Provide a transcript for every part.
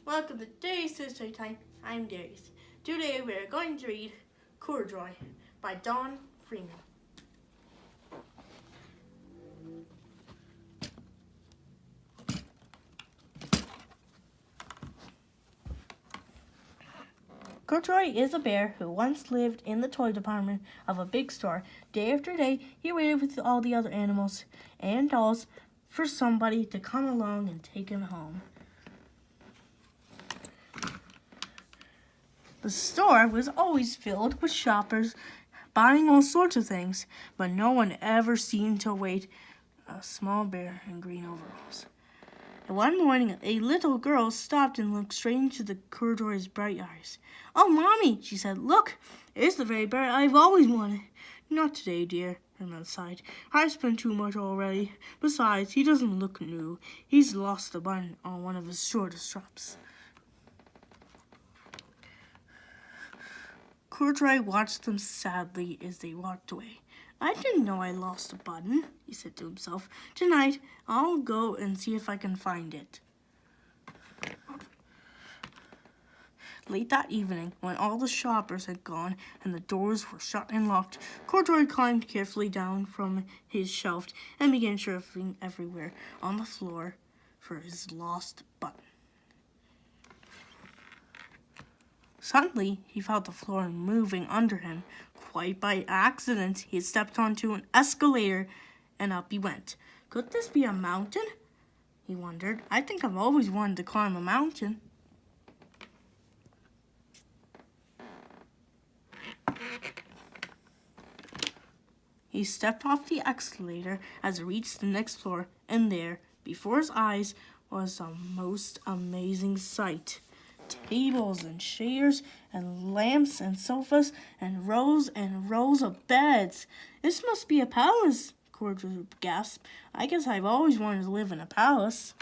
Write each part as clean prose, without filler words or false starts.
Welcome to Darius Story Time. I'm Darius. Today we are going to read Corduroy by Don Freeman. Corduroy is a bear who once lived in the toy department of a big store. Day after day, he waited with all the other animals and dolls for somebody to come along and take him home. The store was always filled with shoppers buying all sorts of things, but no one ever seemed to wait a small bear in green overalls. And one morning, a little girl stopped and looked straight into the Corduroy's bright eyes. "Oh, Mommy," she said, "look, it's the very bear I've always wanted." "Not today, dear," her mother sighed. "I've spent too much already. Besides, he doesn't look new. He's lost a button on one of his shortest straps." Corduroy watched them sadly as they walked away. "I didn't know I lost a button," he said to himself. "Tonight, I'll go and see if I can find it." Late that evening, when all the shoppers had gone and the doors were shut and locked, Corduroy climbed carefully down from his shelf and began shuffling everywhere on the floor for his lost button. Suddenly, he felt the floor moving under him. Quite by accident, he had stepped onto an escalator, and up he went. Could this be a mountain? He wondered. "I think I've always wanted to climb a mountain." He stepped off the escalator as he reached the next floor, and there, before his eyes, was a most amazing sight. Tables and chairs and lamps and sofas and rows of beds. "This must be a palace," Corduroy gasped. "I guess I've always wanted to live in a palace."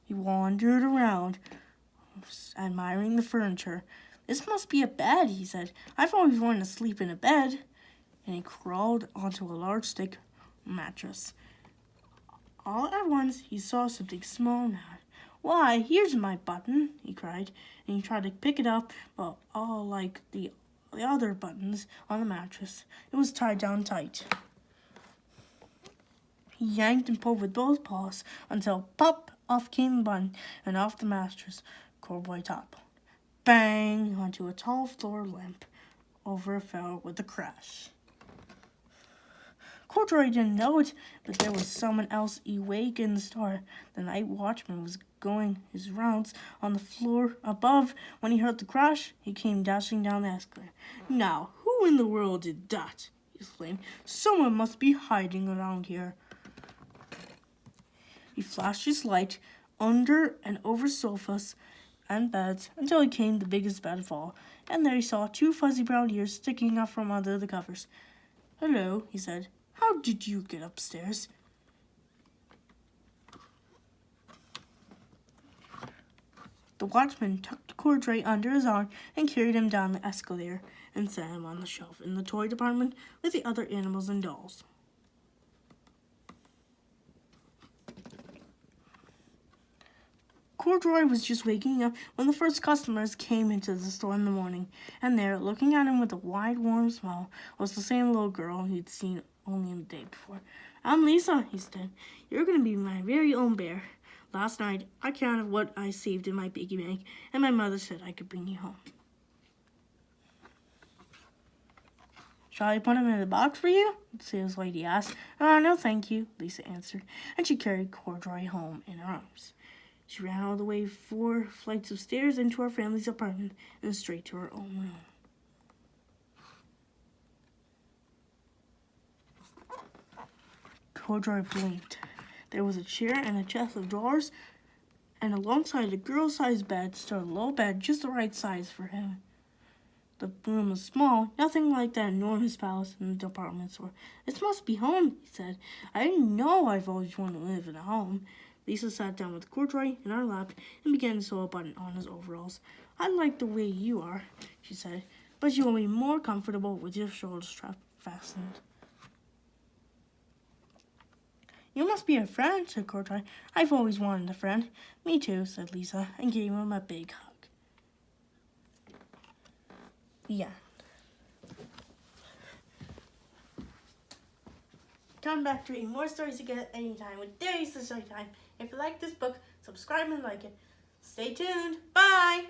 He wandered around, admiring the furniture. "This must be a bed," he said. "I've always wanted to sleep in a bed." And he crawled onto a large thick mattress. All at once, he saw something small now. "Why, here's my button," he cried, and he tried to pick it up, but all like the other buttons on the mattress, it was tied down tight. He yanked and pulled with both paws until pop, off came the button, and off the mattress Corduroy toppled. Bang! Onto a tall floor lamp. Over it fell with a crash. Corduroy didn't know it, but there was someone else awake in the store. The night watchman was going his rounds on the floor above. When he heard the crash, he came dashing down the escalator. "Now, who in the world did that?" he exclaimed. "Someone must be hiding around here." He flashed his light under and over sofas and beds until he came to the biggest bed of all, and there he saw two fuzzy brown ears sticking up from under the covers. "Hello," he said. "How did you get upstairs?" The watchman tucked Corduroy under his arm and carried him down the escalator and set him on the shelf in the toy department with the other animals and dolls. Corduroy was just waking up when the first customers came into the store in the morning, and there, looking at him with a wide, warm smile, was the same little girl he'd seen only the day before. "I'm Lisa," he said. "You're going to be my very own bear. Last night, I counted what I saved in my piggy bank, and my mother said I could bring you home." "Shall I put him in a box for you?" the sales lady asked. "Oh, no, thank you," Lisa answered, and she carried Corduroy home in her arms. She ran all the way 4 flights of stairs into her family's apartment and straight to her own room. Corduroy blinked. There was a chair and a chest of drawers, and alongside the girl-sized bed stood a low bed just the right size for him. The room was small, nothing like that enormous palace in the department store. "This must be home," he said. "I know I've always wanted to live in a home." Lisa sat down with Corduroy in her lap and began to sew a button on his overalls. "I like the way you are," she said, "but you will be more comfortable with your shoulder strap fastened." You must be a friend, said Corduroy. I've always wanted a friend. Me too, said Lisa, and gave him a big hug. The end. Come back to read more stories again anytime with Darius Story Time. If you like this book, subscribe and like it. Stay tuned. Bye!